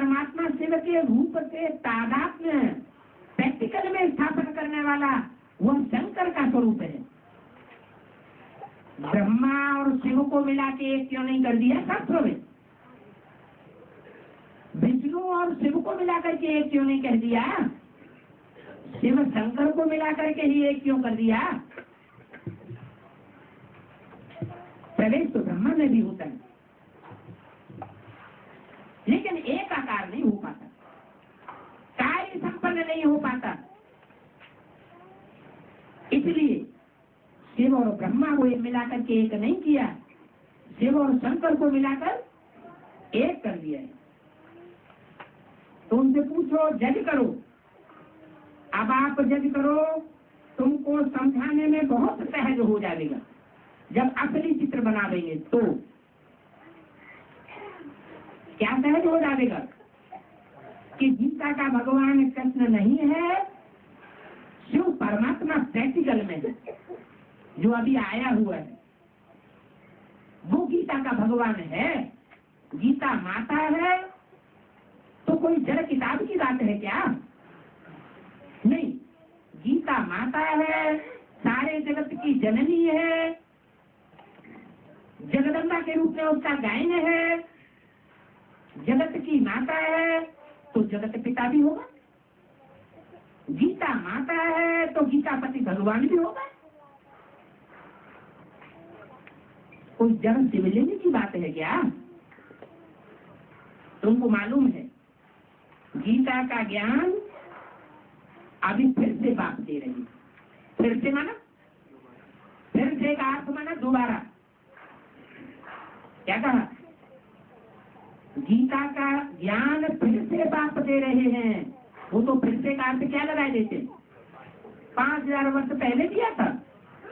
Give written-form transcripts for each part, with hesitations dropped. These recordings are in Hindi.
परमात्मा शिव के रूप से तादात्म्य प्रैक्टिकल में स्थापन करने वाला वह शंकर का स्वरूप है। ब्रह्मा और शिव को मिला के एक क्यों नहीं कर दिया शास्त्रों में? विष्णु और शिव को मिलाकर के एक क्यों नहीं कर दिया? शिव शंकर को मिलाकर के ही एक क्यों कर दिया? प्रवेश तो ब्रह्मा में भी होता है, लेकिन एक आकार नहीं हो पाता, कार्य संपन्न नहीं हो पाता। इसलिए शिव और ब्रह्मा को मिलाकर के एक नहीं किया, शिव और शंकर को मिलाकर एक कर दिया है। तो उनसे पूछो, जज करो। अब आप जज करो, तुमको समझाने में बहुत सहज हो जाएगा जब असली चित्र बना देंगे। तो क्या सहज हो जाएगा कि गीता का भगवान कृष्ण नहीं है, शिव परमात्मा प्रैक्टिकल में है, जो अभी आया हुआ है वो गीता का भगवान है। गीता माता है तो कोई जड़ किताब की बात है क्या? नहीं, गीता माता है, सारे जगत की जननी है, जगदम्बा के रूप में उसका गायन है, जगत की माता है तो जगत पिता भी होगा। गीता माता है तो गीता पति भगवान भी होगा। कोई जड़ शिव लेने की बात है क्या? तुमको मालूम है गीता का ज्ञान अभी फिर से बात दे रही। फिर से माना, फिर से का अर्थ माना दोबारा। क्या कहा? गीता का ज्ञान फिर से बाप दे रहे हैं। वो तो फिर से का अर्थ क्या लगाए देते? 5000 वर्ष पहले दिया था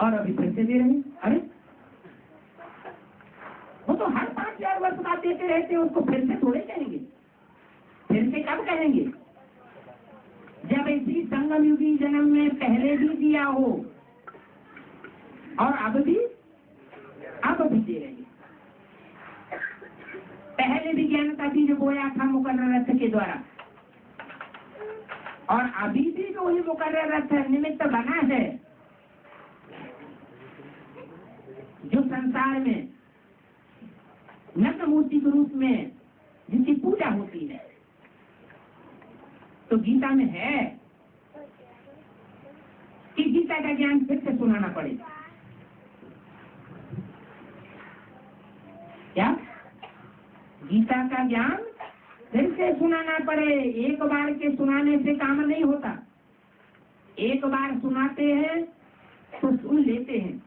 और अभी फिर से दे रहे हैं। अरे वो तो हर 5000 वर्ष बाद देते रहते हैं, उसको फिर से थोड़े कहेंगे। फिर से कब कहेंगे? जब इसी संगम युगी जन्म में पहले भी दिया हो और अब भी दे रहे हैं। पहले भी ज्ञान का बीज बोया था मुकर्रर रथ के द्वारा, और अभी भी जो ही मुकर्रर रथ निमित्त बना है, जो संसार में नग्न मूर्ति के रूप में जिसकी पूजा होती है। तो गीता में है कि गीता का ज्ञान फिर से सुनाना पड़ेगा। क्या? गीता का ज्ञान फिर से सुनाना पड़े। एक बार के सुनाने से काम नहीं होता। एक बार सुनाते हैं तो सुन लेते हैं,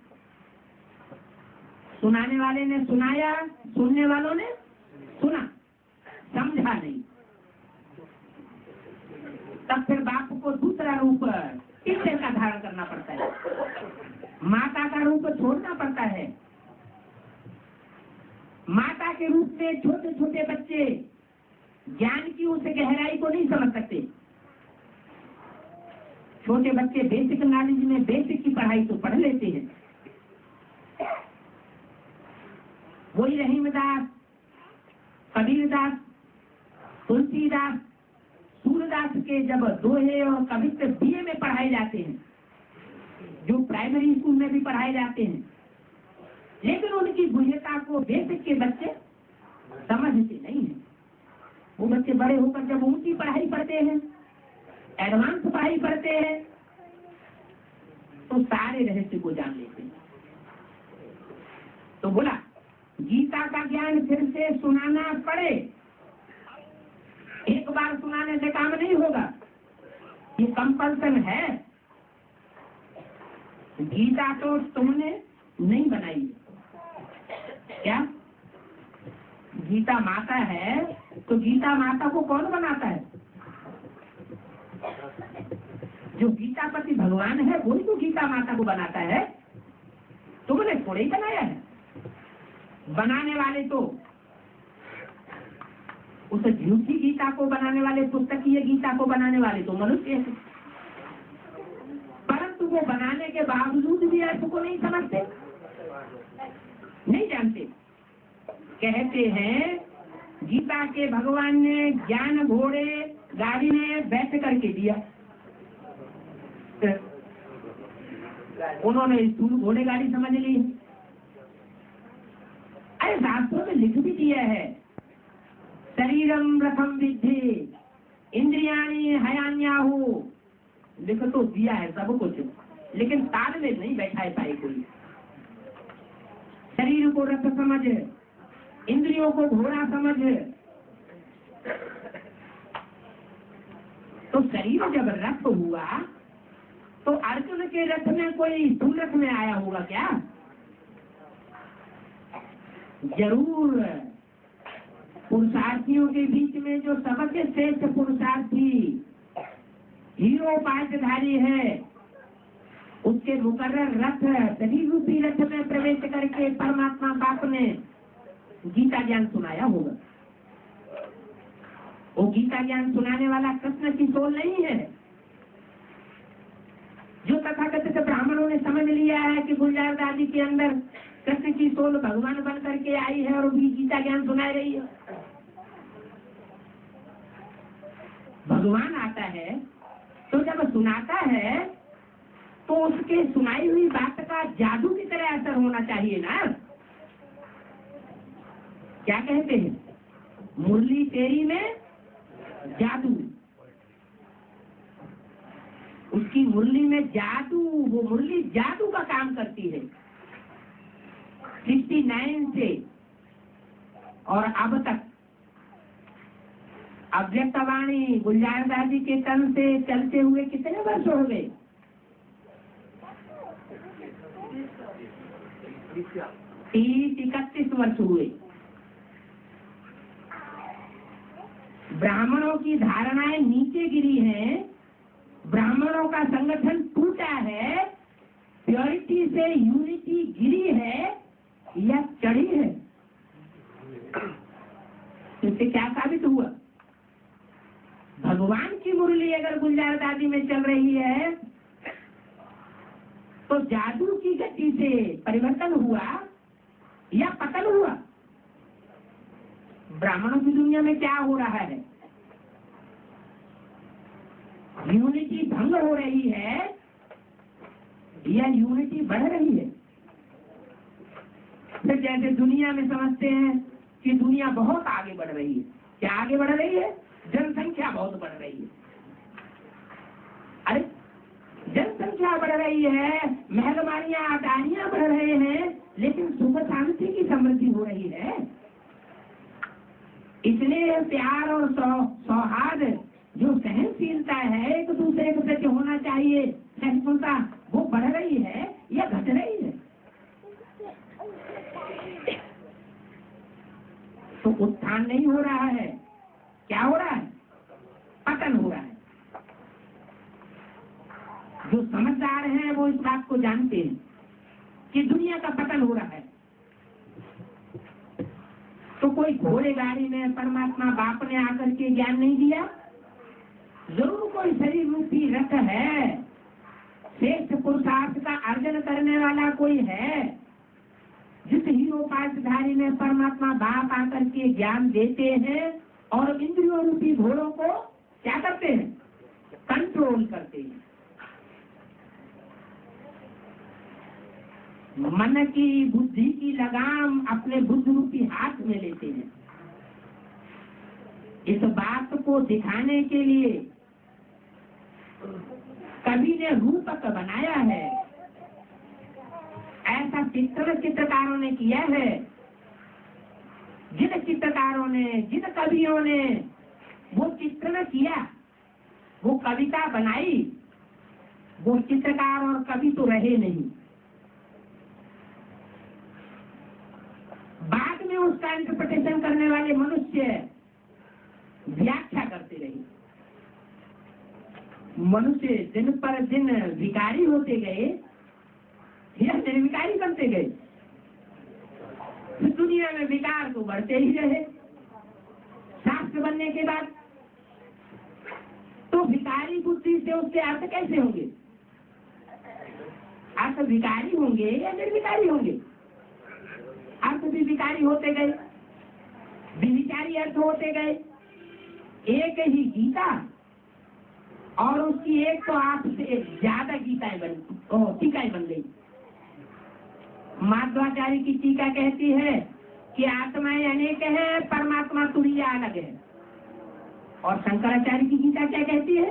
सुनाने वाले ने सुनाया, सुनने वालों ने सुना, समझा नहीं। तब फिर बाप को दूसरा रूप पिक्चर का धारण करना पड़ता है, माता का रूप छोड़ना पड़ता है। माता के रूप में छोटे छोटे बच्चे ज्ञान की उस गहराई को नहीं समझ सकते। छोटे बच्चे बेसिक नॉलेज में बेसिक की पढ़ाई तो पढ़ लेते हैं। वही रहीमदास, कबीरदास, तुलसीदास, सूरदास के जब दोहे और कवित्व बीए में पढ़ाए जाते हैं, जो प्राइमरी स्कूल में भी पढ़ाए जाते हैं, लेकिन उनकी गुह्यता को बेसिक के बच्चे समझते नहीं है। वो बच्चे बड़े होकर जब ऊंची पढ़ाई पढ़ते हैं, एडवांस पढ़ाई पढ़ते हैं, तो सारे रहस्य को जान लेते हैं। तो बोला गीता का ज्ञान फिर से सुनाना पड़े। एक बार सुनाने से काम नहीं होगा, ये कंपल्सन है। गीता तो तुमने नहीं बनाई। क्या? गीता माता है तो गीता माता को कौन बनाता है? जो गीतापति भगवान है वही तो गीता माता को बनाता है। तुमने थोड़े ही बनाया है। बनाने वाले तो उस झूठी गीता को बनाने वाले, पुस्तकीय गीता को बनाने वाले तो मनुष्य है, परंतु वो बनाने के बावजूद भी अर्थ को नहीं समझते, नहीं जानते। कहते हैं गीता के भगवान ने ज्ञान घोड़े गाड़ी में बैठ करके दिया। उन्होंने स्थूल घोड़े गाड़ी समझ ली। अरे शास्त्रों में लिख भी दिया है, शरीरम रथम विद्धि इंद्रियाणि हयान्याहु। लिख तो दिया है सब कुछ, लेकिन ताल में नहीं बैठा है पाए कोई। शरीर को रथ समझ, इंद्रियों को घोड़ा समझ। तो शरीर जब रथ हुआ तो अर्जुन के रथ में कोई स्थूल रथ में आया होगा क्या? जरूर। पुरुषार्थियों के बीच में जो सबसे श्रेष्ठ पुरुषार्थी हीरो पाठधारी है, उसके मुकर्रर रथ शरीर रूपी रथ में प्रवेश करके परमात्मा बाप ने गीता ज्ञान सुनाया होगा। वो गीता ज्ञान सुनाने वाला कृष्ण की सोल नहीं है। जो तथाकथित ब्राह्मणों ने समझ लिया है कि गुलजार दादी के अंदर कृष्ण की सोल भगवान बन करके आई है और भी गीता ज्ञान सुना रही है। भगवान आता है तो जब सुनाता है तो उसके सुनाई हुई बात का जादू की तरह असर होना चाहिए ना। क्या कहते हैं, मुरली तेरी में जादू। उसकी मुरली में जादू, वो मुरली जादू का काम करती है। 69 से और अब तक अव्यक्तवाणी गुलजार दादी के तन से चलते हुए कितने वर्ष हो गए? 30-31 वर्ष हुए। ब्राह्मणों की धारणाएं नीचे गिरी हैं, ब्राह्मणों का संगठन टूटा है, प्योरिटी से यूनिटी गिरी है या चढ़ी है? इससे क्या साबित हुआ? भगवान की मुरली अगर गुलजार दादी में चल रही है तो जादू की गति से परिवर्तन हुआ या पतन हुआ? ब्राह्मणों की दुनिया में क्या हो रहा है? यूनिटी भंग हो रही है या यूनिटी बढ़ रही है? फिर जैसे दुनिया में समझते हैं कि दुनिया बहुत आगे बढ़ रही है। क्या आगे बढ़ रही है? जनसंख्या बहुत बढ़ रही है। अरे जनसंख्या बढ़ रही है, महलमारियां अटारियां बढ़ रहे हैं, लेकिन सुख शांति की समृद्धि हो रही है। इसलिए प्यार और सौहार्द, जो सहनशीलता है, एक दूसरे के प्रति होना चाहिए, सहिष्णुता, वो बढ़ रही है या घट रही है? तो उत्थान नहीं हो रहा है। क्या हो रहा है? पतन हो रहा है। जो समझदार हैं वो इस बात को जानते हैं कि दुनिया का पतन हो रहा है। तो कोई घोड़े गाड़ी में परमात्मा बाप ने आकर के ज्ञान नहीं दिया? जरूर कोई शरीर रूपी रथ है, श्रेष्ठ पुरुषार्थ का अर्जन करने वाला कोई है, जिस हीरोपासधारी में परमात्मा बाप आकर के ज्ञान देते हैं और इंद्रियों रूपी घोड़ों को क्या करते हैं? कंट्रोल करते हैं। मन की बुद्धि की लगाम अपने बुद्ध रूपी हाथ में लेते हैं। इस बात को दिखाने के लिए कवि ने रूपक बनाया है। ऐसा चित्रण चित्रकारों ने किया है। जिन चित्रकारों ने, जिन कवियों ने वो चित्रण किया, वो कविता बनाई, वो चित्रकार और कवि तो रहे नहीं। बाद में उसका इंटरप्रिटेशन करने वाले मनुष्य व्याख्या करते रहे। मनुष्य दिन पर दिन विकारी होते गए या निर्विकारी बनते गए। दुनिया में विकार तो बढ़ते ही रहे। शास्त्र बनने के बाद तो विकारी बुद्धि से उसके अर्थ कैसे होंगे? अर्थ विकारी होंगे या निर्विकारी होंगे? अर्थ भी विकारी होते गए, विचार प्रकार अर्थ होते गए। एक ही गीता और उसकी एक तो आपसे ज्यादा गीताएं टीकाएं बन गई। माध्वाचार्य की टीका कहती है कि आत्माएं अनेक है, परमात्मा तुरीय अलग है। और शंकराचार्य की गीता क्या कहती है?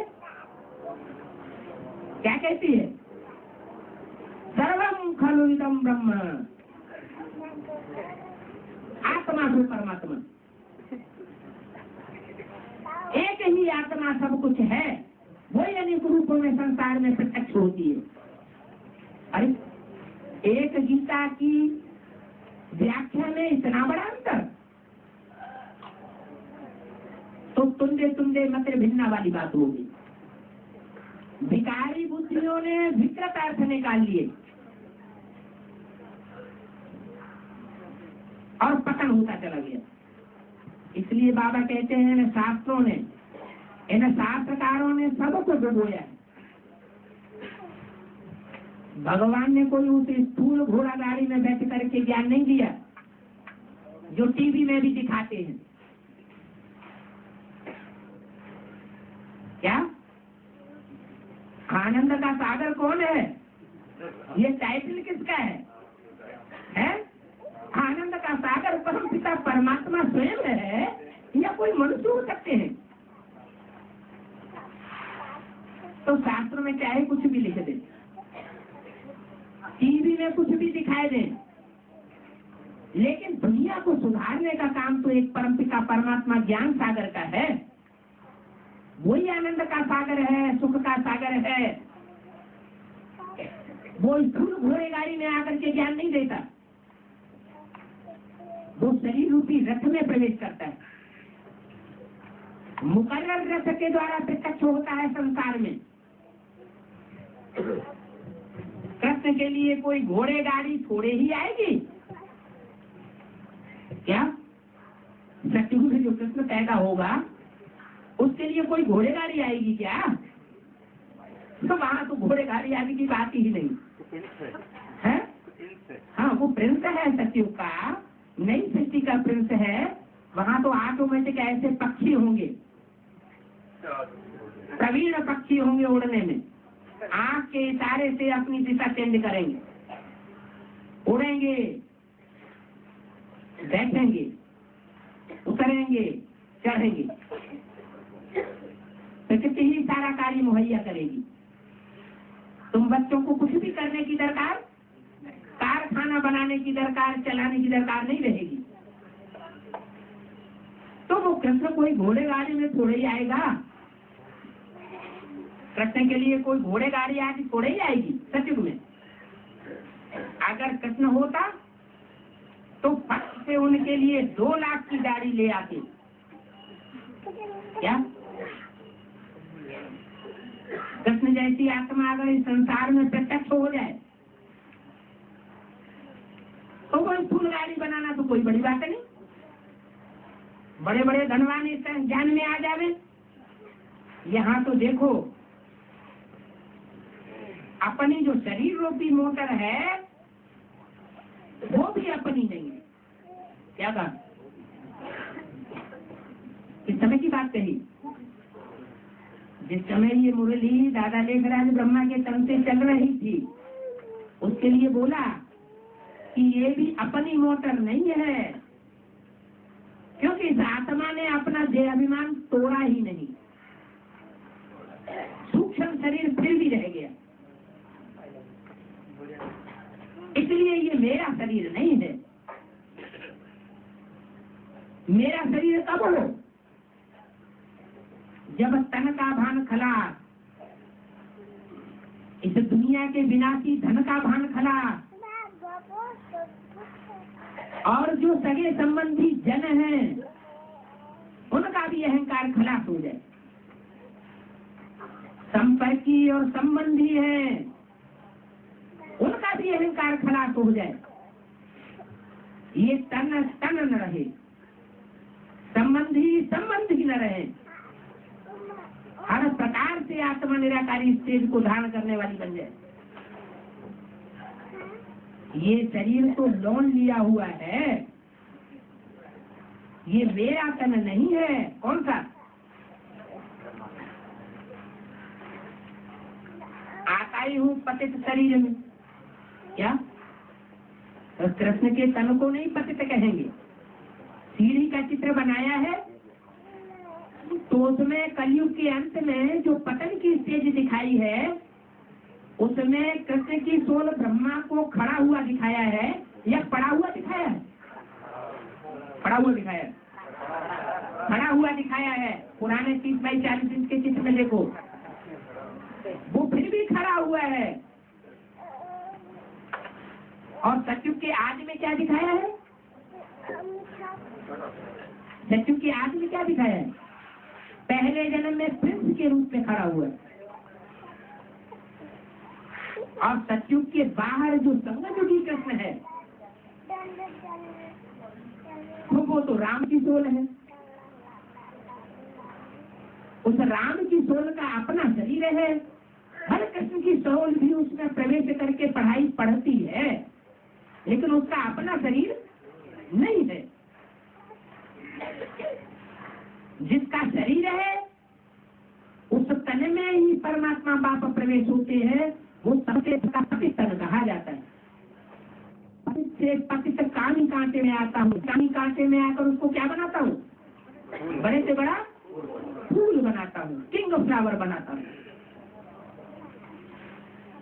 क्या कहती है? सर्वम खलु इदं ब्रह्म, आत्मा हो परमात्मा, एक ही आत्मा सब कुछ है, वही अनेक रूपों में संसार में प्रत्यक्ष होती है। अरे एक गीता की व्याख्या में इतना बड़ा अंतर, तो तुंदे मत भिन्ना वाली बात होगी। भिकारी बुद्धियों ने विकृत अर्थ निकाल लिए और पतन होता चला गया। इसलिए बाबा कहते हैं इन शास्त्रों ने, इन शास्त्रकारों ने सबको डुबोया। भगवान ने कोई उस स्थूल घोड़ा गाड़ी में बैठ करके ज्ञान नहीं दिया जो टीवी में भी दिखाते हैं। क्या आनंद का सागर कौन है? ये टाइटल किसका है? आनंद का सागर परम पिता परमात्मा स्वयं है या कोई मनुष्य हो सकते हैं? तो शास्त्र में चाहे कुछ भी लिख दे, टीवी में कुछ भी दिखाई दे, लेकिन दुनिया को सुधारने का काम तो एक परमपिता परमात्मा ज्ञान सागर का है। वही आनंद का सागर है, सुख का सागर है। वो स्थूल घोड़े गाड़ी में आकर के ज्ञान नहीं देता, वो शरीर रूपी रथ में प्रवेश करता है। मुकर्रर रथ के द्वारा प्रत्यक्ष होता है संसार में। कृष्ण के लिए कोई घोड़े गाड़ी थोड़े ही आएगी क्या? सतयुग में जो कृष्ण पैदा होगा उसके लिए कोई घोड़े गाड़ी आएगी क्या? तो वहां तो घोड़े गाड़ी आदि की बात ही नहीं है। हाँ, वो प्रिंस है सतयुग का, नई सृष्टि का प्रिंस है। वहां तो ऑटोमेटिक ऐसे पक्षी होंगे, प्रवीण पक्षी होंगे उड़ने में, आंख के इशारे से अपनी दिशा चेंज करेंगे, उड़ेंगे, बैठेंगे, उतरेंगे, चढ़ेंगे। प्रकृति ही सारा कार्य मुहैया करेगी। तुम बच्चों को कुछ भी करने की दरकार, कारखाना बनाने की दरकार, चलाने की दरकार नहीं रहेगी। तो वो कृष्ण कोई घोड़े गाड़ी में थोड़े ही आएगा। कृष्ण के लिए कोई घोड़े गाड़ी आदि थोड़े ही आएगी सतयुग में। अगर कृष्ण होता तो फट से उनके लिए 2 लाख की गाड़ी ले आते। क्या कृष्ण जैसी आत्मा अगर इस संसार में प्रत्यक्ष हो जाए तो कोई फूल गाड़ी बनाना तो कोई बड़ी बात नहीं। बड़े बड़े धनवान इस ज्ञान में आ जावे। यहाँ तो देखो, अपनी जो शरीर रूपी मोटर है वो भी अपनी नहीं है। क्या बात, इस समय की बात कही। जिस समय ये मुरली दादा लेखराज ब्रह्मा के तन से चल रही थी, उसके लिए बोला कि ये भी अपनी मोटर नहीं है, क्योंकि इस आत्मा ने अपना देहाभिमान तोड़ा ही नहीं, सूक्ष्म शरीर फिर भी रह गया। इसलिए ये मेरा शरीर नहीं है। मेरा शरीर कब हो? जब तन का भान खला, इस दुनिया के विनाशी धन का भान खला, और जो सगे संबंधी जन हैं उनका भी अहंकार खलास हो जाए। संपर्की और संबंधी हैं उनका भी अहंकार खलास हो जाए। ये तन तन न रहे, संबंधी संबंधी न रहे, हर प्रकार से आत्मा निराकारी स्टेज को धारण करने वाली बन जाए। ये शरीर तो लोन लिया हुआ है, ये मेरा तन नहीं है। कौन सा? आता ही हूँ पतित शरीर में। क्या? तो कृष्ण के तन को नहीं पतित कहेंगे। सीढ़ी का चित्र बनाया है तो उसमें कलयुग के अंत में जो पतन की स्टेज दिखाई है उसमें कृष्ण की सोल ब्रह्मा को खड़ा हुआ दिखाया है या पड़ा हुआ दिखाया है? पड़ा हुआ दिखाया है। खड़ा हुआ दिखाया है। पुराने 30x40 इंच के चित्र में देखो, वो फिर भी खड़ा हुआ है। और सत्युग के आदि में क्या दिखाया है? सत्युग के आदि में क्या दिखाया है? पहले जन्म में प्रिंस के रूप में खड़ा हुआ है। और सत्युग के बाहर जो संगयुगी कृष्ण है वो तो राम की सोल है। उस राम की सोल का अपना शरीर है। हर कृष्ण की सोल भी उसमें प्रवेश करके पढ़ाई पढ़ती है, लेकिन उसका अपना शरीर नहीं है। जिसका शरीर है उस तन में ही परमात्मा बाप प्रवेश होते हैं। वो सबसे पतित तन कहा जाता है। पतित से पतित कानी कांटे में आता हूँ। कानी कांटे में आकर उसको क्या बनाता हूँ? बड़े से बड़ा फूल बनाता हूँ, किंग ऑफ फ्लावर बनाता हूँ।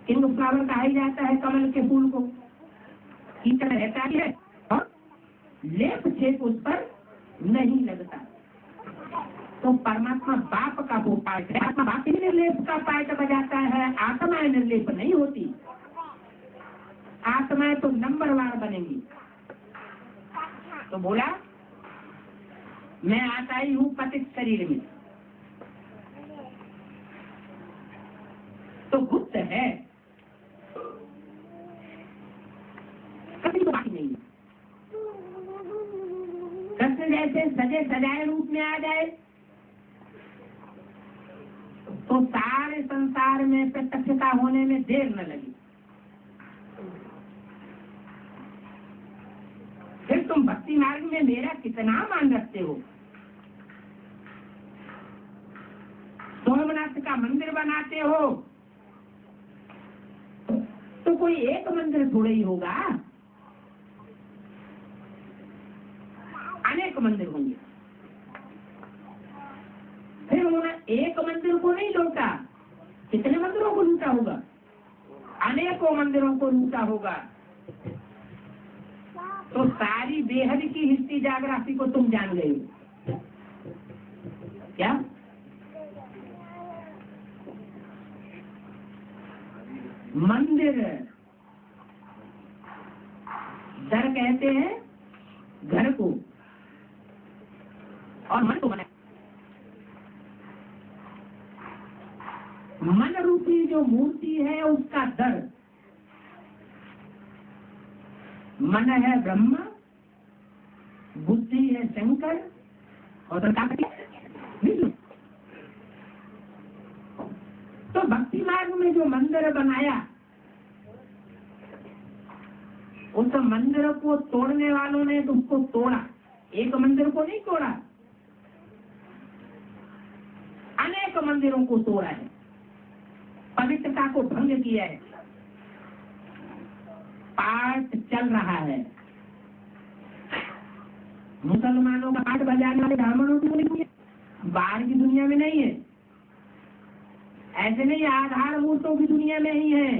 किंग ऑफ फ्लावर कहा ही जाता है कमल के फूल को। कीचड़ रहता है और लेप छेप उस पर नहीं लगता। तो परमात्मा बाप का वो पार्ट है। आत्मा बाप ही निर्लेप का पार्ट बजाता है। आत्माएं निर्लेप नहीं होती। आत्माएं तो नंबरवार बनेंगी। तो बोला मैं आता ही हूँ पतित शरीर में। तो गुप्त है, कभी तो बाकी नहीं है। कृष्ण जैसे सजे सजाए रूप में आ जाए तो सारे संसार में प्रत्यक्षता होने में देर न लगी। फिर तुम भक्ति मार्ग में मेरा कितना मान रखते हो? सोमनाथ का मंदिर बनाते हो तो कोई एक मंदिर थोड़ा ही होगा, अनेक मंदिर होंगे। फिर उन्होंने एक मंदिर को नहीं लूटा, कितने मंदिरों को लूटा होगा? अनेकों मंदिरों को लूटा होगा। तो सारी बेहद की हिस्ट्री जाग्राफी को तुम जान गए हो क्या? मंदिर दर कहते हैं घर को, और मन को बना। मन रूपी जो मूर्ति है उसका दर, मन है ब्रह्मा, बुद्धि है शंकर और विष्णु। तो भक्ति मार्ग में जो मंदिर बनाया उस मंदिर को तोड़ने वालों ने तो उसको तोड़ा, एक मंदिर को नहीं तोड़ा, अनेक मंदिरों को तोड़ा है, पवित्रता को भंग किया है। पाठ चल रहा है। मुसलमानों का पाठ बजाने वाले ब्राह्मणों की दुनिया, बाहर की दुनिया में नहीं है। ऐसे नहीं आधार मूर्तों की दुनिया में ही है।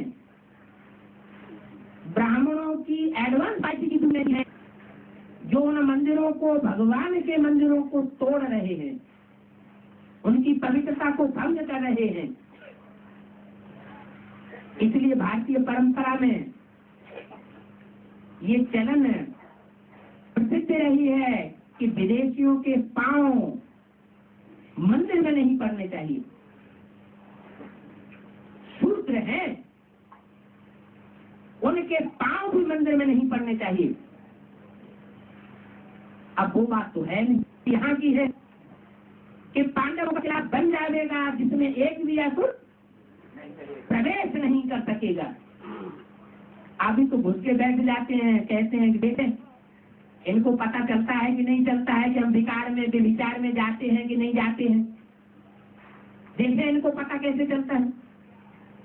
ब्राह्मणों की एडवांस पार्टी की दुनिया में है, जो उन मंदिरों को, भगवान के मंदिरों को तोड़ रहे हैं, उनकी पवित्रता को भंग कर रहे हैं। इसलिए भारतीय परंपरा में ये चलन प्रसिद्ध रही है कि विदेशियों के पांव मंदिर में नहीं पड़ने चाहिए। शूद्र हैं, उनके पांव भी मंदिर में नहीं पड़ने चाहिए। अब वो बात तो है नहीं, यहाँ की है कि पांडवों का खिलाफ बन जाएगा जिसमें एक भी असुर प्रवेश नहीं कर सकेगा। अभी तो घुस के बैठ जाते हैं, कहते हैं कि बेटे इनको पता चलता है कि नहीं चलता है कि हम भिखारी में जाते हैं कि नहीं जाते हैं, देखते इनको पता कैसे चलता है।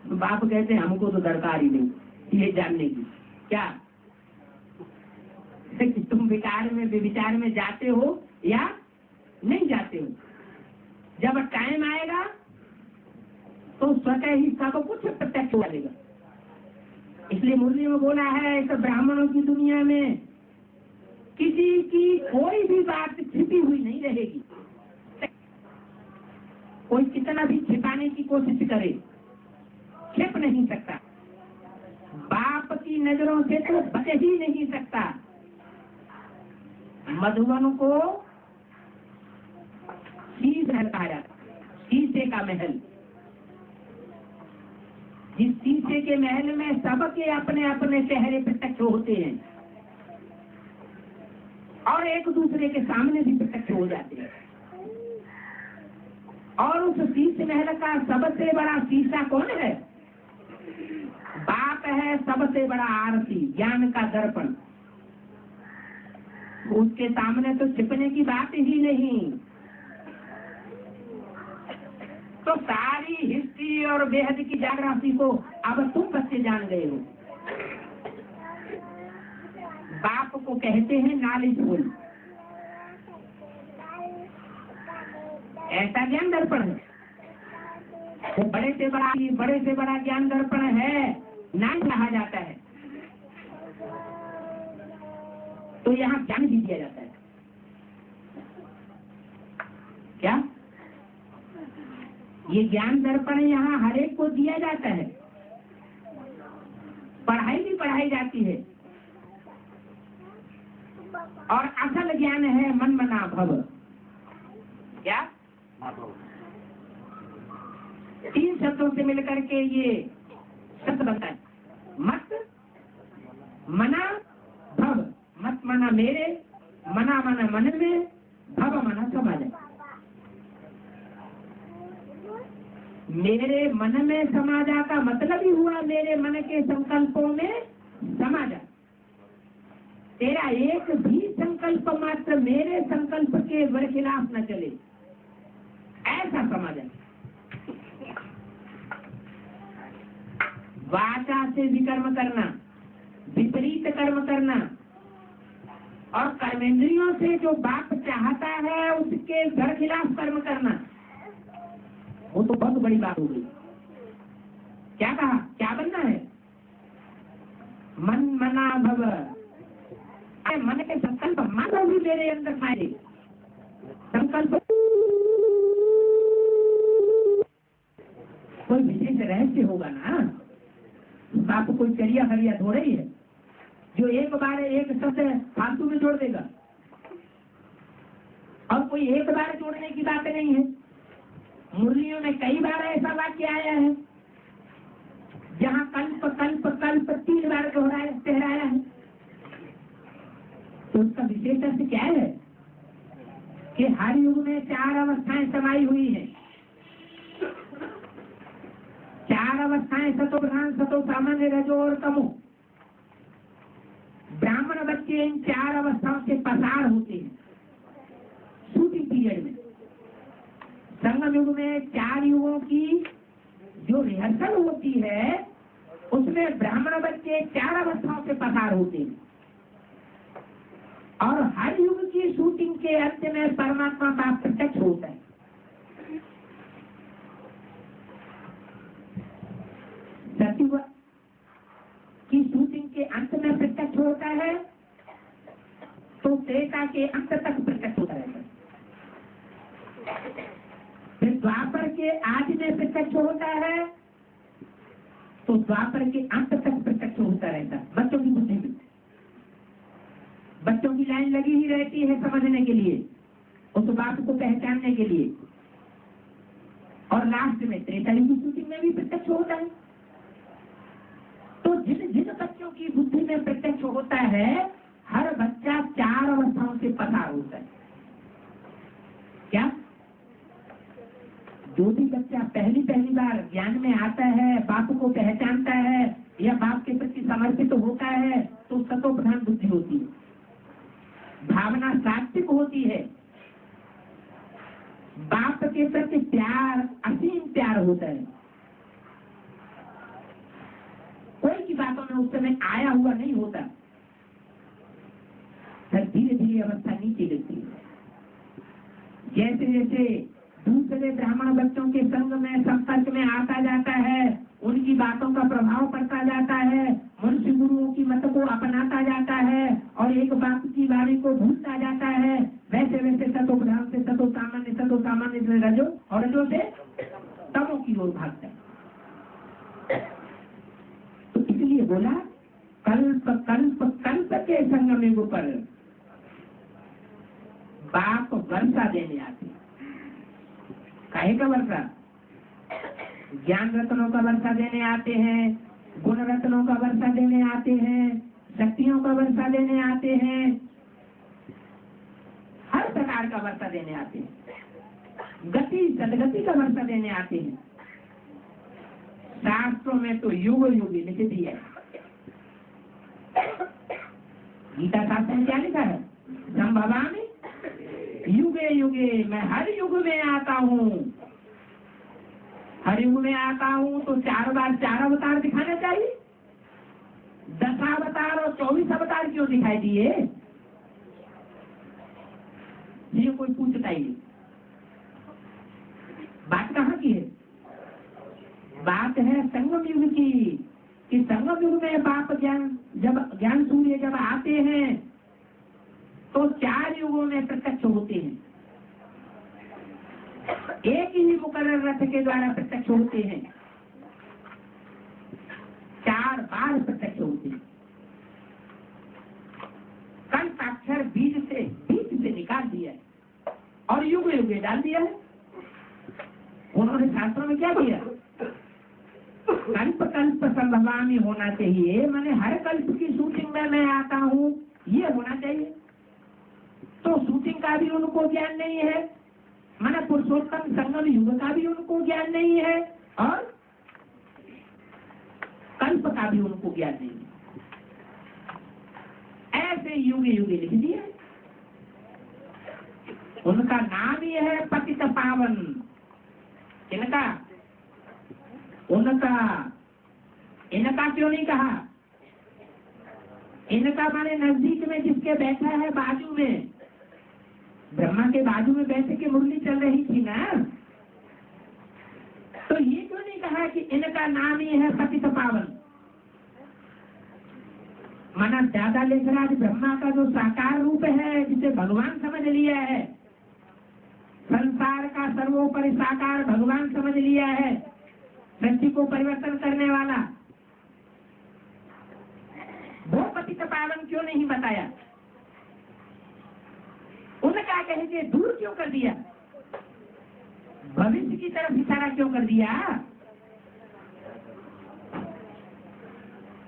तो बाप कहते हैं हमको तो दरकार ही नहीं ये जानने की, क्या कि तुम विचार में जाते हो या नहीं जाते हो। जब टाइम आएगा तो स्वतः ही सब कुछ प्रत्यक्ष हो जाएगा। इसलिए मुरली में बोला है इस ब्राह्मणों की दुनिया में किसी की कोई भी बात छिपी हुई नहीं रहेगी। कोई कितना भी छिपाने की कोशिश करे छिप नहीं सकता। बाप की नजरों से तो बच ही नहीं सकता। मधुबन को शीश महल कहा जाता, शीशे का महल। जिस शीशे के महल में सबके अपने अपने चेहरे प्रत्यक्ष होते हैं और एक दूसरे के सामने भी प्रत्यक्ष हो जाते हैं। और उस शीश महल का सबसे बड़ा शीशा कौन है? बाप है सबसे बड़ा आरती, ज्ञान का दर्पण। उसके सामने तो छिपने की बात ही नहीं। तो सारी हिस्ट्री और बेहद की जागृति को अब तुम बच्चे जान गए हो। बाप को कहते हैं नॉलेजफुल। ऐसा ज्ञान दर्पण है, वो बड़े से बड़ा ज्ञान दर्पण है, नाम कहा जाता है। तो यहाँ ज्ञान भी दिया जाता है। क्या ये ज्ञान दर्पण यहाँ हर एक को दिया जाता है। पढ़ाई भी पढ़ाई जाती है। और असल ज्ञान है मन मना भव। क्या 3 शब्दों से मिलकर के ये शब्द बनता है। मत मना भव। मत मना मेरे, मना मना मन में, भव मना समाज। मेरे मन में समाजा का मतलब ही हुआ मेरे मन के संकल्पों में समाजा। तेरा एक भी संकल्प मात्र मेरे संकल्प के खिलाफ न चले, ऐसा समाजा। वाचा से विकर्म करना, विपरीत कर्म करना, और कर्मेंद्रियों से जो बाप चाहता है उसके खिलाफ कर्म करना, वो तो बहुत बड़ी बात हो गई। क्या कहा, क्या बनना है? मन मना भव। मन के संकल्प मानो भी मेरे अंदर आए। संकल्प कोई विशेष रहस्य होगा ना। बाप कोई चरिया हरिया थोड़ा ही है जो एक बार एक शब्द फालतू में जोड़ देगा। और कोई एक बार जोड़ने की बात नहीं है। मुरलियों में कई बार ऐसा वाक्य आया है जहाँ कल्प कल्प कल्प 3 बार दोहराया है। तो उसका विशेष अर्थ क्या है कि हर युग में 4 अवस्थाएं समाई हुई हैं। 4 अवस्थाएं सतो प्रधान, सतो सामान्य, रजो और तमो। ब्राह्मण बच्चे इन 4 अवस्थाओं से पसार होते हैं शूटिंग पीरियड में। संगम युग में 4 युगों की जो रिहर्सल होती है उसमें ब्राह्मण बच्चे 4 अवस्थाओं से पसार होते हैं। और हर युग की शूटिंग के अंत में परमात्मा का प्रत्यक्ष होता है। सतयुग की शूटिंग के अंत में प्रत्यक्ष होता है तो त्रेता के अंत तक प्रत्यक्ष होता रहता है। फिर द्वापर के आदि में प्रत्यक्ष होता है तो द्वापर के अंत तक प्रत्यक्ष होता रहता है। बच्चों की बुद्धि में बच्चों की लाइन लगी ही रहती है समझने के लिए, उस बात को पहचानने के लिए। और लास्ट में त्रेता युग की शूटिंग में भी प्रत्यक्ष होता है। तो जिन जिन बच्चों की बुद्धि में प्रत्यक्ष होता है हर बच्चा 4 अवस्थाओं से पसार होता है। क्या जो भी बच्चा पहली बार ज्ञान में आता है, बाप को पहचानता है या बाप के प्रति समर्पित होता है तो सतो प्रधान बुद्धि होती है, भावना सात्विक होती है। के प्रति प्यार, असीम प्यार होता है। कोई की बातों में उस समय आया हुआ नहीं होता। फिर धीरे धीरे अवस्था नीचे गिरती है। जैसे जैसे दूसरे ब्राह्मण बच्चों के संग में संपर्क में आता जाता है, उनकी बातों का प्रभाव पड़ता जाता है, मनुष्य गुरुओं की मत को अपनाता जाता है और एक बात की वाणी को भूलता जाता है। वैसे वैसे सतो प्रधान से सतो सामान्य से रजो और रजो से तमो की ओर भागता है। तो इसलिए बोला कल्प कल्प कल्प के संगम युग पर बाप वर्षा देने आते। काहे का वर्षा? ज्ञान रत्नों का वर्षा देने आते हैं, गुण रत्नों का वर्षा देने आते हैं, शक्तियों का वर्षा देने आते हैं, हर प्रकार का वर्षा देने आते हैं, गति सदगति का वर्षा देने आते हैं। शास्त्रों में तो युग युग लिख दिया है। गीता शास्त्र में क्या लिखा है? संभवामि युगे युगे, मैं हर युग में आता हूँ। हर युग में आता हूँ तो 4 बार 4 अवतार दिखाना चाहिए। 10 अवतार और 24 अवतार क्यों दिखाई दिए? ये कोई पूछता ही नहीं। बात कहाँ की है? बात है संगम युग की, कि संगम युग में बाप ज्ञान सूर्य जब आते हैं तो 4 युगों में प्रत्यक्ष होते हैं। एक ही मुकर्रर रथ के द्वारा प्रत्यक्ष होते हैं, 4 बार प्रत्यक्ष होते हैं। कल साक्षर बीज से निकाल दिया है और युग युगे डाल दिया है। उन्होंने शास्त्रों में क्या किया? कल्प कल्प संभवामी होना चाहिए, मैंने हर कल्प की शूटिंग में मैं आता हूँ, ये होना चाहिए। तो शूटिंग का भी उनको ज्ञान नहीं है, माना पुरुषोत्तम संगम युग का भी उनको ज्ञान नहीं है और कल्प का भी उनको ज्ञान नहीं है। ऐसे युग युग लिख दिया। उनका नाम ही है पतित पावन। इनका इनका क्यों नहीं कहा? इनका माने नजदीक में जिसके बैठा है, बाजू में, ब्रह्मा के बाजू में बैठे के मुरली चल रही थी ना, तो ये क्यों नहीं कहा कि इनका नाम ही है पतित पावन? माना ज्यादा लेखराज ब्रह्मा का जो साकार रूप है, जिसे भगवान समझ लिया है, संसार का सर्वोपरि साकार भगवान समझ लिया है, सृष्टि को परिवर्तन करने वाला, वो पतित पावन क्यों नहीं बताया? उनका कह के दूर क्यों कर दिया? भविष्य की तरफ इशारा क्यों कर दिया?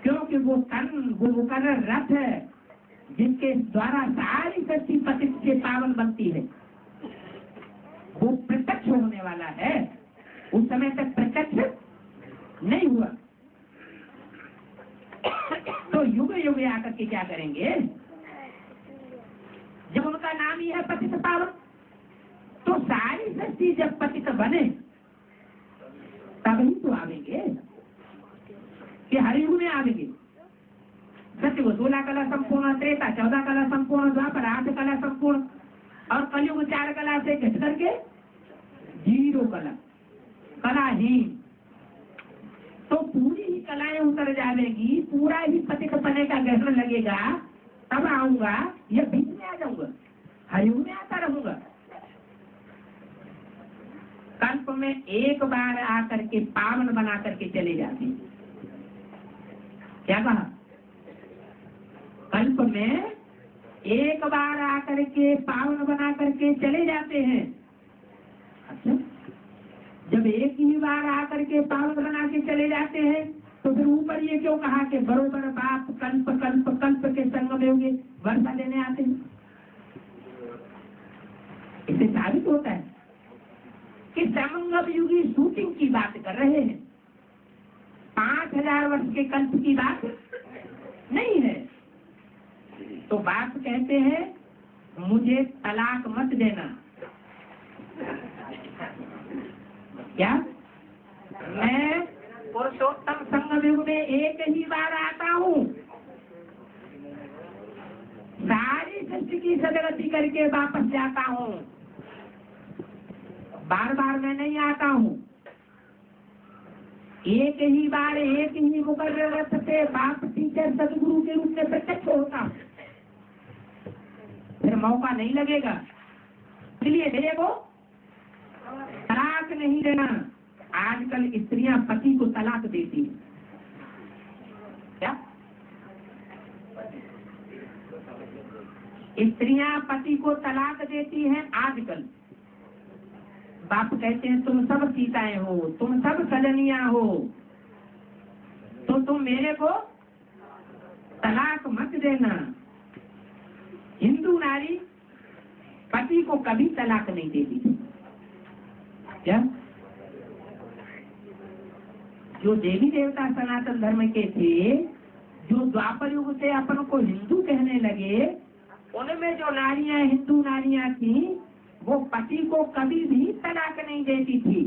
क्योंकि वो मुकर्रर रथ है जिसके द्वारा सारी सृष्टि पतित से पावन बनती है, वो प्रत्यक्ष होने वाला है। उस समय तक प्रत्यक्ष नहीं हुआ, तो युग युग आकर के क्या करेंगे? जब उनका नाम ही है पतित पावन, तो सारी सृष्टि जब पतित बने तब ही तो आवेंगे, कि हर युग में आवेंगे। सत्य को 16 कला संपूर्ण, त्रेता 14 कला संपूर्ण, द्वापर 8 कला संपूर्ण और कलयुग 4 कला से घट करके 0 कलाहीन। तो पूरी ही कलाएं उतर जाएगी, पूरा ही पतित पने का ग्रहण लगेगा, तब आऊंगा या बीच में आ जाऊंगा? हर युग में आता रहूंगा। कल्प में एक बार आकर के पावन बना करके चले जाते हैं। क्या कहा? कल्प में एक बार आकर के पावन बना करके चले जाते हैं। अच्छा, जब एक ही बार आकर के पावन बना के चले जाते हैं तो फिर ऊपर ये क्यों कहा कि बरोबर बाप कल्प कल्प कल्प के संग में होंगे वर्षा देने आते हैं? इससे साबित होता है कि समंगम युगी शूटिंग की बात कर रहे हैं, 5000 वर्ष के कल्प की बात नहीं है। तो बाप कहते हैं मुझे तलाक मत देना, क्या मैं पुरुषोत्तम संगम युग में एक ही बार आता हूँ, सारी सृष्टि की सदगति करके वापस जाता हूँ, बार बार मैं नहीं आता हूँ। एक ही बार एक ही मुकर्रर रथ से बाप टीचर सदगुरु के रूप में प्रत्यक्ष होता हूँ, फिर मौका नहीं लगेगा। इसलिए मेरे को तलाक नहीं देना। आजकल स्त्रियां पति को तलाक देती हैं। क्या स्त्रियां पति को तलाक देती हैं आजकल? बाप कहते हैं तुम सब सीताएं हो, तुम सब सजनियां हो, तो तुम मेरे को तलाक मत देना। हिंदू नारी पति को कभी तलाक नहीं देती थी। क्या जो देवी देवता सनातन धर्म के थे, जो द्वापर युग से अपन को हिंदू कहने लगे, उनमें जो नारियां हिंदू नारियां थी, वो पति को कभी भी तलाक नहीं देती थी।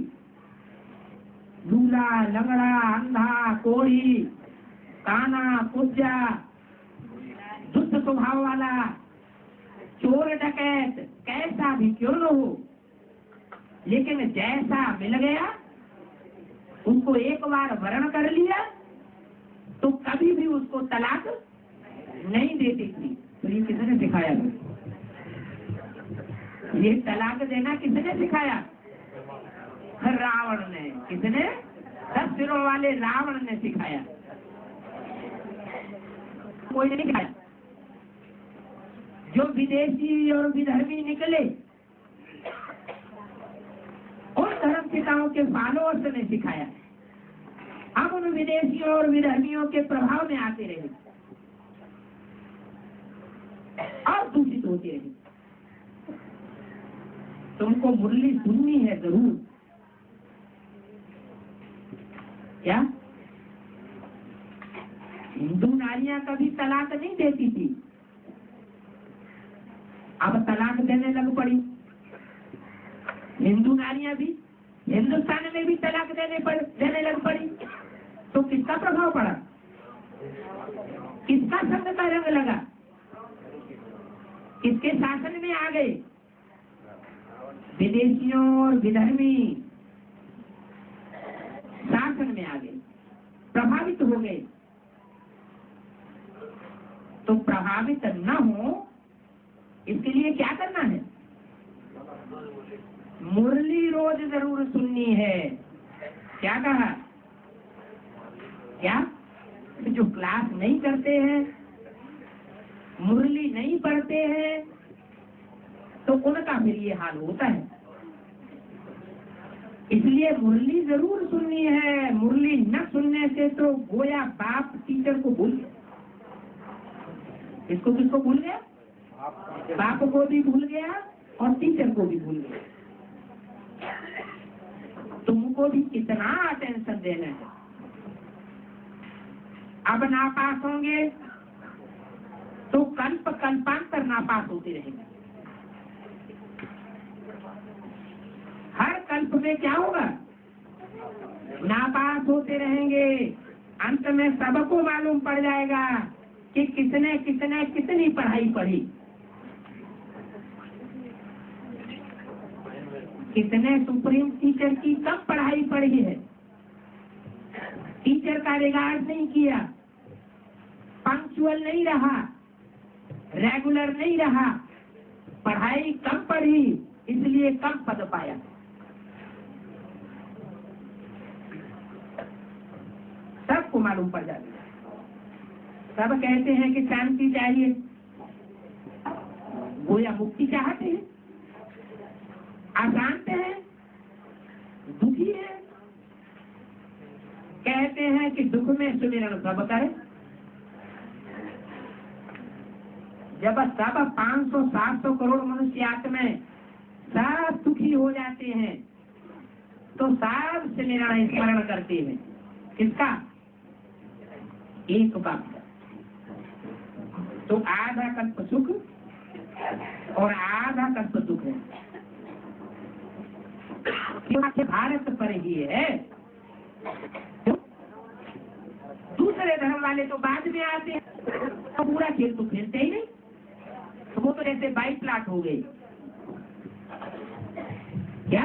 लूला, लंगड़ा, अंधा, कोढ़ी, काना, पुज्जा, दुष्ट स्वभाव वाला, चोर डकैत, कैसा भी क्यों न हो, लेकिन जैसा मिल गया उनको एक बार वर्ण कर लिया तो कभी भी उसको तलाक नहीं देती थी। तो ये किसने सिखाया? ये तलाक देना किसने सिखाया? रावण ने। किसने? 10 सिरों वाले रावण ने सिखाया, कोई नहीं सिखाया। जो विदेशी और विधर्मी निकले, उन धर्म पिताओं के फॉलोअर्स ने सिखाया। हम उन विदेशियों और विधर्मियों के प्रभाव में आते रहे और दूषित होते रहे। तुमको मुरली सुननी है जरूर। क्या हिंदू नारियां कभी तलाक नहीं देती थी, अब तलाक देने लग पड़ी। हिंदू नारियां भी हिंदुस्तान में भी तलाक देने लग पड़ी। तो किसका प्रभाव पड़ा? किसका संग का रंग लगा? किसके शासन में आ गए? विदेशियों और विधर्मी शासन में आ गए, प्रभावित हो गए। तो प्रभावित न हो इसके लिए क्या करना है? मुरली रोज जरूर सुननी है। क्या कहा? क्या जो क्लास नहीं करते हैं, मुरली नहीं पढ़ते हैं, तो उनका फिर ये हाल होता है। इसलिए मुरली जरूर सुननी है। मुरली न सुनने से तो गोया बाप टीचर को भूल गया। इसको किसको भूल गया? बाप को भी भूल गया और टीचर को भी भूल गया। तुमको भी कितना अटेंशन देना है। अब नापास होंगे तो कल्पांतर नापास होते रहेंगे। हर कल्प में क्या होगा? नापास होते रहेंगे। अंत में सबको मालूम पड़ जाएगा कि किसने किसने कितनी पढ़ाई पढ़ी, किसने सुप्रीम टीचर की कब पढ़ाई पढ़ी है, टीचर का रिगार्ड नहीं किया, पंक्चुअल नहीं रहा, रेगुलर नहीं रहा, पढ़ाई कम पढ़ी इसलिए कम पद पाया। सबको मालूम पड़ जाता है। सब कहते हैं कि शांति चाहिए, गोया मुक्ति चाहते हैं, अशांत है, दुखी है, कहते हैं कि दुख में सुमिरन सब करे। जब सब 500-700 करोड़ मनुष्य आत्मा सब दुखी हो जाते हैं तो सब सुमिरन स्मरण करते हैं। किसका? एक बाप का। तो आधा कल्प सुख और आधा कल्प दुख है। ये भारत पर ही है। दूसरे धर्म वाले तो बाद में आते हैं, तो पूरा खेल तो खेलते ही नहीं। तो वो तो जैसे बाई प्लाट हो गए, क्या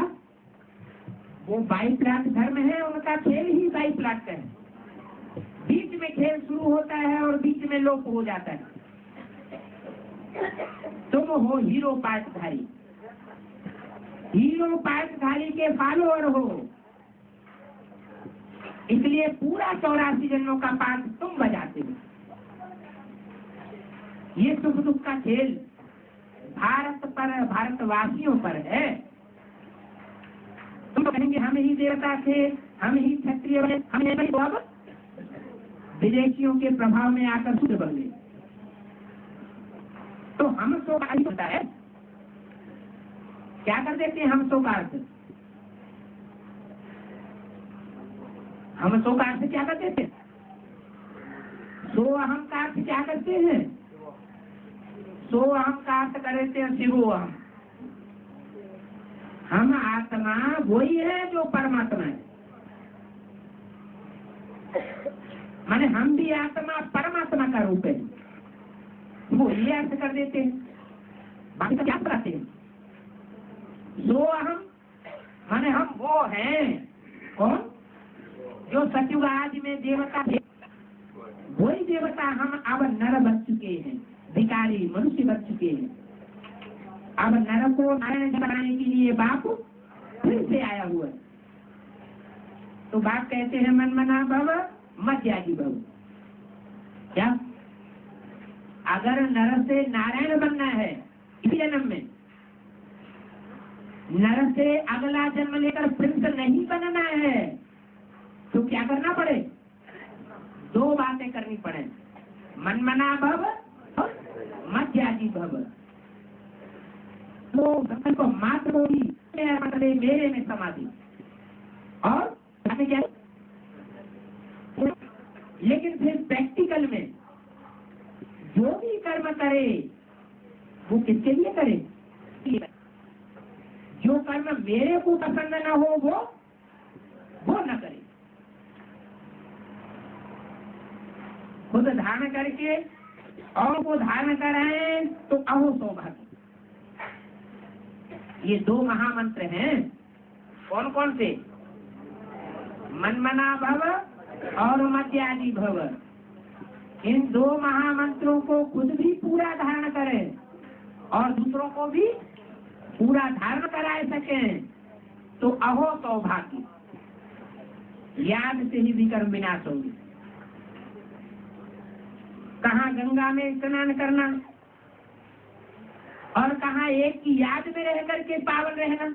वो बाई प्लाट धर्म है, उनका खेल ही बाई प्लाट का है। बीच में खेल शुरू होता है और बीच में लोप हो जाता है। तुम हो हीरो पाठधारी, हीरो पाठधारी के फॉलोअर हो, इसलिए पूरा 84 जन्मों का पाठ तुम बजाते हो। ये सुख दुख का खेल भारत पर, भारतवासियों पर है। तुम कहेंगे हम ही देवता थे, हम ही क्षत्रिय बने, हम नहीं, तो अब विदेशियों के प्रभाव में आकर शुद्ध बन गए। तो हम सो का होता है, क्या कर देते हैं हम सो का अर्थ? हम सो का अर्थ क्या कर देते हैं? सो अहम का अर्थ क्या करते हैं? सो अहम का अर्थ कर देते हैं शिवो अहम। हम आत्मा वही है जो परमात्मा है, माने हम भी आत्मा परमात्मा का रूप है, वो ये अर्थ कर देते हैं। बाकी क्या कराते हैं? सो अहम माने हम वो हैं, कौन? जो सतयुग आदि में देवता थे, वही देवता हम अब नर बन चुके हैं, भिखारी मनुष्य बन चुके हैं। अब नर को नारायण बनाने के लिए बाप फिर से आया हुआ है। तो बाप कहते हैं मन मना भव मध्यादि भव। क्या अगर नर से नारायण बनना है इसी जन्म में, नर से अगला जन्म लेकर फिर से नहीं बनना है, तो क्या करना पड़े? दो बातें करनी पड़े, मन मना भव और मध्यादि भव। तो को मात्र होगी मेरे में समाधि, और क्या? लेकिन फिर प्रैक्टिकल में जो भी कर्म करे वो किसके लिए करे? जो कर्म मेरे को पसंद न हो वो न करे। खुद धारण करके और वो धारण कराए तो अहो सौभाग्य। ये दो महामंत्र हैं, कौन कौन से? मनमना भव और मध्यादि भव। इन दो महामंत्रों को खुद भी पूरा धारण करें और दूसरों को भी पूरा धारण कराए सकें तो अहो सौभाग्य। याद से ही विकर्म विनाश होंगे। कहाँ गंगा में स्नान करना और कहाँ एक की याद में रह करके पावन रहना,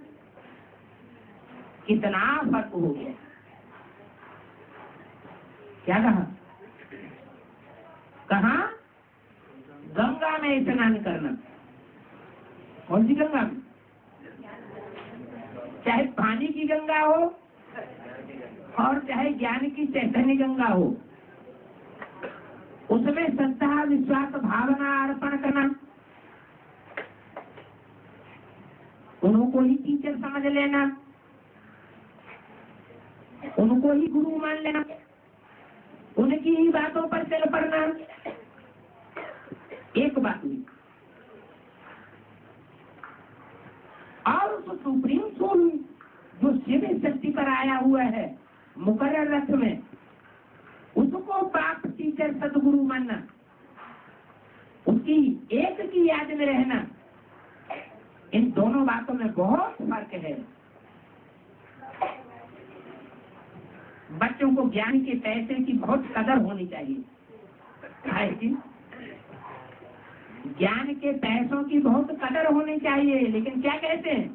कितना फर्क हो गया। क्या कहा? कहाँ गंगा में स्नान करना, कौन सी गंगा में? चाहे पानी की गंगा हो और चाहे ज्ञान की चैतन्य गंगा हो, उसमें श्रद्धा विश्वास भावना अर्पण करना, उनको ही टीचर समझ लेना, उनको ही गुरु मान लेना, उनकी ही बातों पर चल पड़ना, एक बात हुई। और उस सुप्रीम सोल जो शिव शक्ति पर आया हुआ है मुकर्रर रथ में, उसको बाप टीचर सदगुरु मानना, उसकी एक की याद में रहना, इन दोनों बातों में बहुत फर्क है। बच्चों को ज्ञान के पैसे की बहुत कदर होनी चाहिए। ज्ञान के पैसों की बहुत कदर होनी चाहिए, लेकिन क्या कहते हैं?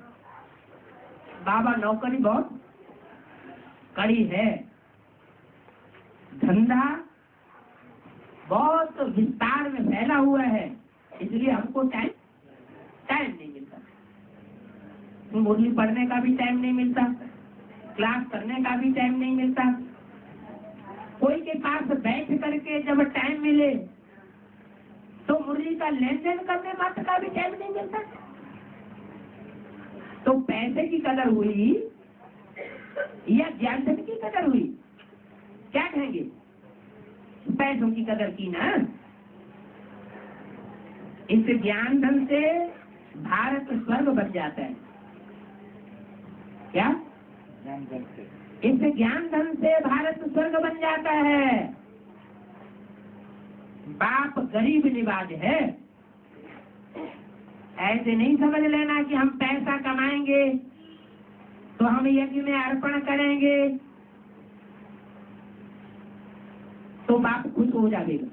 बाबा नौकरी बहुत कड़ी है, धंधा बहुत विस्तार में फैला हुआ है, इसलिए हमको टाइम नहीं मिलता। मुरली पढ़ने का भी टाइम नहीं मिलता, क्लास करने का भी टाइम नहीं मिलता। कोई के पास बैठ करके जब टाइम मिले तो मुरली का लेन देन करने मात्र का भी टाइम नहीं मिलता। तो पैसे की कदर हुई या ज्ञान धन की कदर हुई? क्या कहेंगे? पैसों की कदर की ना। इस ज्ञान धन से भारत स्वर्ग बन जाता है। क्या? इस ज्ञान धन से भारत स्वर्ग बन जाता है। बाप गरीब निवाज है। ऐसे नहीं समझ लेना कि हम पैसा कमाएंगे तो हम यज्ञ में अर्पण करेंगे तो बाप खुश हो जाएगा,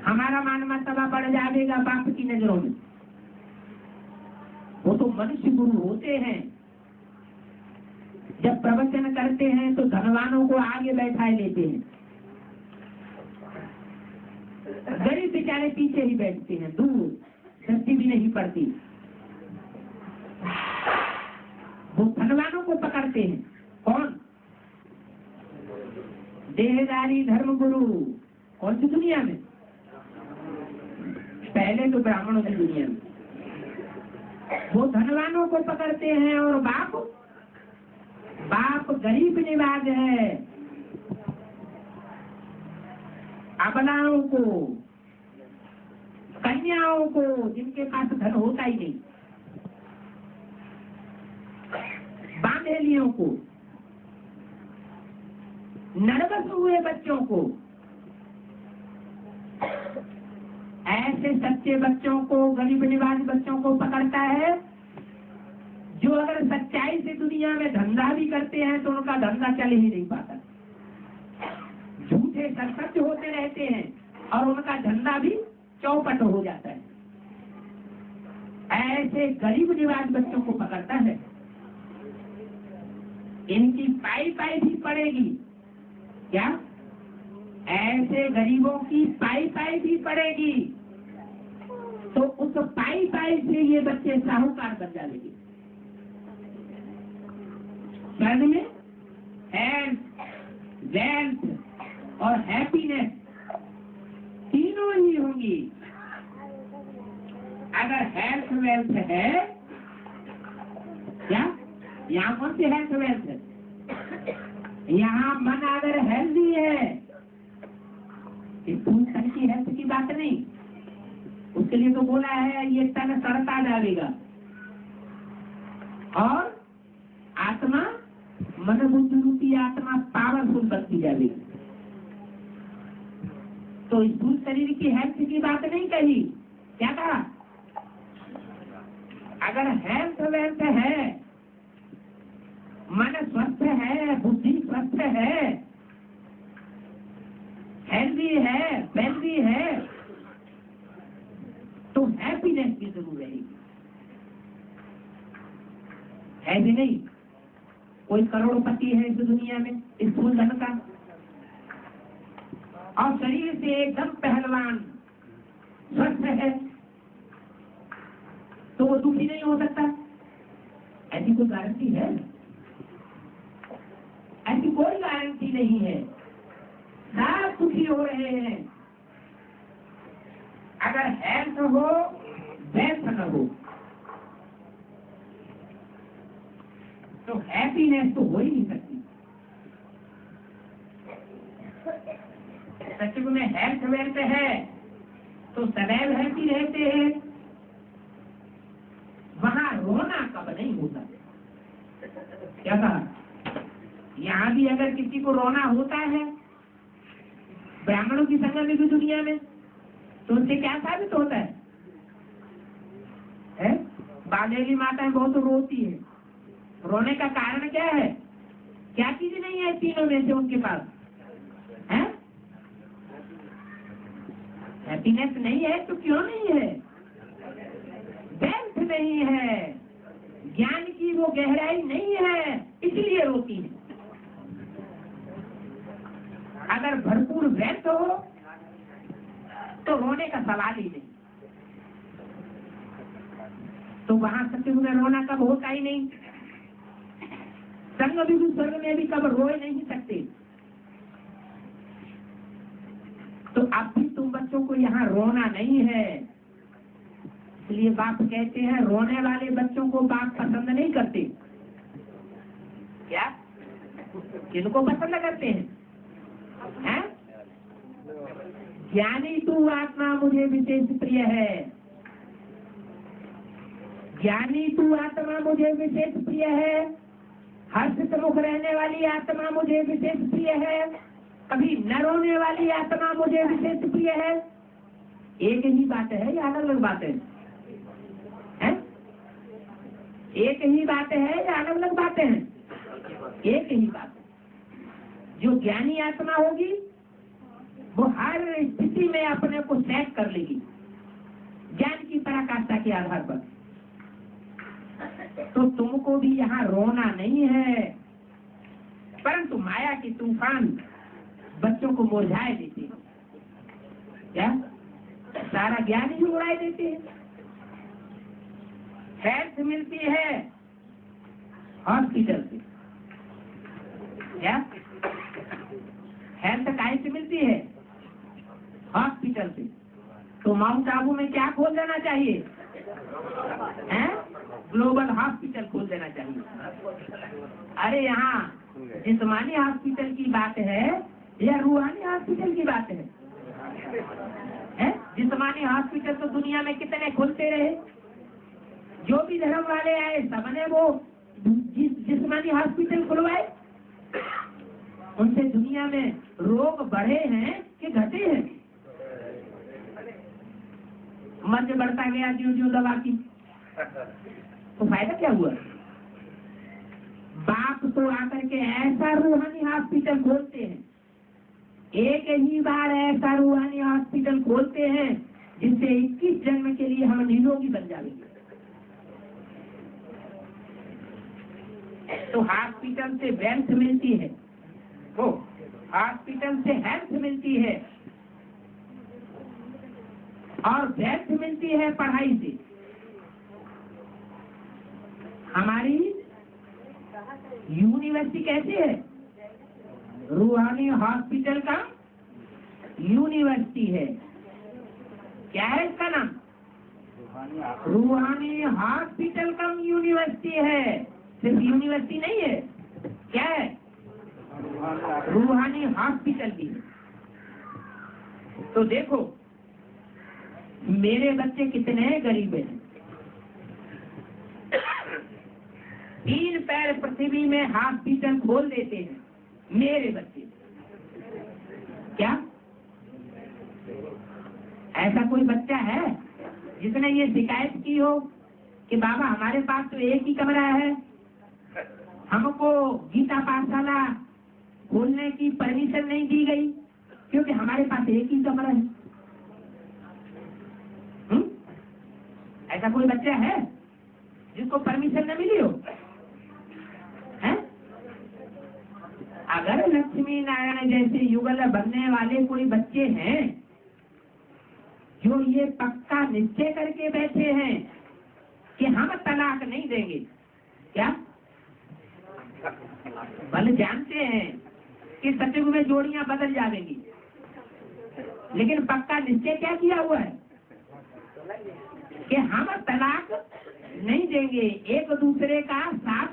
हमारा मान मर्तबा बढ़ जाएगा बाप की नजरों में। वो तो मनुष्य गुरु होते हैं, जब प्रवचन करते हैं तो धनवानों को आगे बैठाए लेते हैं, गरीब बेचारे पीछे ही बैठते हैं, दूर, दृष्टि भी नहीं पड़ती। वो धनवानों को पकड़ते हैं। कौन? देहदारी धर्मगुरु। कौन सी दुनिया में? पहले तो ब्राह्मणों की दुनिया में वो धनवानों को पकड़ते हैं। और बाप गरीब निवाज है, अबलाओं को, कन्याओं को, जिनके पास धन होता ही नहीं, बांधेलियों को, नर्वस हुए बच्चों को, ऐसे सच्चे बच्चों को, गरीब निवाज बच्चों को पकड़ता है। जो अगर सच्चाई से दुनिया में धंधा भी करते हैं तो उनका धंधा चल ही नहीं पाता, झूठे सच होते रहते हैं और उनका धंधा भी चौपट हो जाता है। ऐसे गरीब निवाज बच्चों को पकड़ता है। इनकी पाई पाई भी पड़ेगी। क्या? ऐसे गरीबों की पाई पाई भी पड़ेगी तो उस पाई पाई से ये बच्चे साहूकार बन जाएंगे। स्वर्ग में हेल्थ, वेल्थ और हैप्पीनेस तीनों ही होंगी। अगर हेल्थ वेल्थ है, क्या यहाँ कौन सी हेल्थ वेल्थ है? यहाँ मन अगर हेल्दी है, इस तन की हेल्थ की बात नहीं, उसके लिए तो बोला है ये तन सड़ता जाएगा और आत्मा, मन बुद्धि रूपी आत्मा पावरफुल बनती जाएगी। तो इस स्थूल शरीर की हेल्थ की बात नहीं कही। क्या कहा? अगर हेल्थ वेल्थ है, मन स्वस्थ है, बुद्धि स्वस्थ है, हेल्दी है, वेल्दी है, तो हैप्पीनेस भी जरूर रहेगी। है भी नहीं? कोई करोड़पति है इस दुनिया में, इस फूल धन का, और शरीर से एकदम पहलवान स्वस्थ है, तो वो दुखी नहीं हो सकता? ऐसी कोई गारंटी है? ऐसी कोई गारंटी नहीं है। सब दुखी हो रहे हैं। अगर हेल्थ हो, वेल्थ न हो, तो हैप्पीनेस तो हो ही नहीं सकती। सचिव में हेल्थ वेल्थ है तो सदैव हैप्पी रहते हैं, वहां रोना कब नहीं होता। क्या कहा? यहाँ भी अगर किसी को रोना होता है, ब्राह्मणों की संगत में भी दुनिया में, तो उससे क्या साबित होता है? बांधेली माताएं बहुत रोती है। रोने का कारण क्या है? क्या चीज नहीं है तीनों में से उनके पास? है हैप्पीनेस नहीं है तो क्यों नहीं है? वेल्थ नहीं है, ज्ञान की वो गहराई नहीं है, इसलिए रोती है। अगर भरपूर वेल्थ हो तो रोने का सवाल ही नहीं। तो वहां सत्युग में रोना कब होता ही नहीं। संग भी स्वर्ग में भी कब रोए नहीं सकते। तो अब भी तुम बच्चों को यहाँ रोना नहीं है, इसलिए बाप कहते हैं रोने वाले बच्चों को बाप पसंद नहीं करते। क्या किनको पसंद करते हैं? ज्ञानी तू आत्मा मुझे विशेष प्रिय है, ज्ञानी तू आत्मा मुझे विशेष प्रिय है, हर्षित मुख रहने वाली आत्मा मुझे विशेष प्रिय है, कभी न रोने वाली आत्मा मुझे विशेष प्रिय है। एक ही बात है या अलग अलग बात है? एक ही बात है या अलग अलग बातें हैं? एक ही बात है। जो ज्ञानी आत्मा होगी वो हर स्थिति में अपने को सेट कर लेगी ज्ञान की पराकाष्ठा के आधार पर। तो तुमको भी यहाँ रोना नहीं है, परंतु माया की तूफान बच्चों को मुरझाए देते हैं। क्या सारा ज्ञान ही उड़ाए देते हैं। हेल्थ मिलती है हॉस्पिटल से, क्या हेल्थ काहे से मिलती है? हॉस्पिटल से। तो माउंट आबू में क्या खोल देना चाहिए? ग्लोबल हॉस्पिटल खोल देना चाहिए। अरे यहाँ जिस्मानी हॉस्पिटल की बात है या रूहानी हॉस्पिटल की बात है? जिस्मानी हॉस्पिटल तो दुनिया में कितने खुलते रहे, जो भी धर्म वाले आए सबने वो जिस्मानी हॉस्पिटल खुलवाए। उनसे दुनिया में रोग बढ़े हैं कि घटे हैं? मर्ज बढ़ता गया जो जो दवा की, तो फायदा क्या हुआ? बाप तो आकर के ऐसा रूहानी हॉस्पिटल खोलते हैं, एक ही बार ऐसा रूहानी हॉस्पिटल खोलते हैं जिससे 21 जन्म के लिए हम निरोगी बन जाएंगे। तो हॉस्पिटल से वेल्थ मिलती है, तो हॉस्पिटल से हेल्थ मिलती है, और वेल्थ मिलती है पढ़ाई से। हमारी यूनिवर्सिटी कैसी है? रूहानी हॉस्पिटल का यूनिवर्सिटी है। क्या है इसका नाम? रूहानी हॉस्पिटल का यूनिवर्सिटी है। सिर्फ यूनिवर्सिटी नहीं है, क्या है? रूहानी हॉस्पिटल भी है। तो देखो मेरे बच्चे कितने गरीब हैं। 3 पैर पृथ्वी में हॉस्पिटल खोल देते हैं मेरे बच्चे। क्या ऐसा कोई बच्चा है जिसने ये शिकायत की हो कि बाबा हमारे पास तो एक ही कमरा है, हमको गीता पाठशाला खोलने की परमिशन नहीं दी गई क्योंकि हमारे पास एक ही कमरा है? ऐसा कोई बच्चा है जिसको परमिशन न मिली हो? अगर लक्ष्मी नारायण जैसे युगल बनने वाले कोई बच्चे हैं जो ये पक्का निश्चय करके बैठे हैं कि हम तलाक नहीं देंगे, क्या बल जानते हैं कि सतयुग में जोड़ियां बदल जाएंगी, लेकिन पक्का निश्चय क्या किया हुआ है कि हम तलाक नहीं देंगे, एक दूसरे का साथ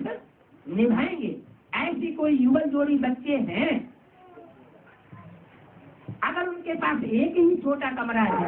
निभाएंगे। ऐसी कोई युगल जोड़ी बच्चे हैं, अगर उनके पास एक ही छोटा कमरा है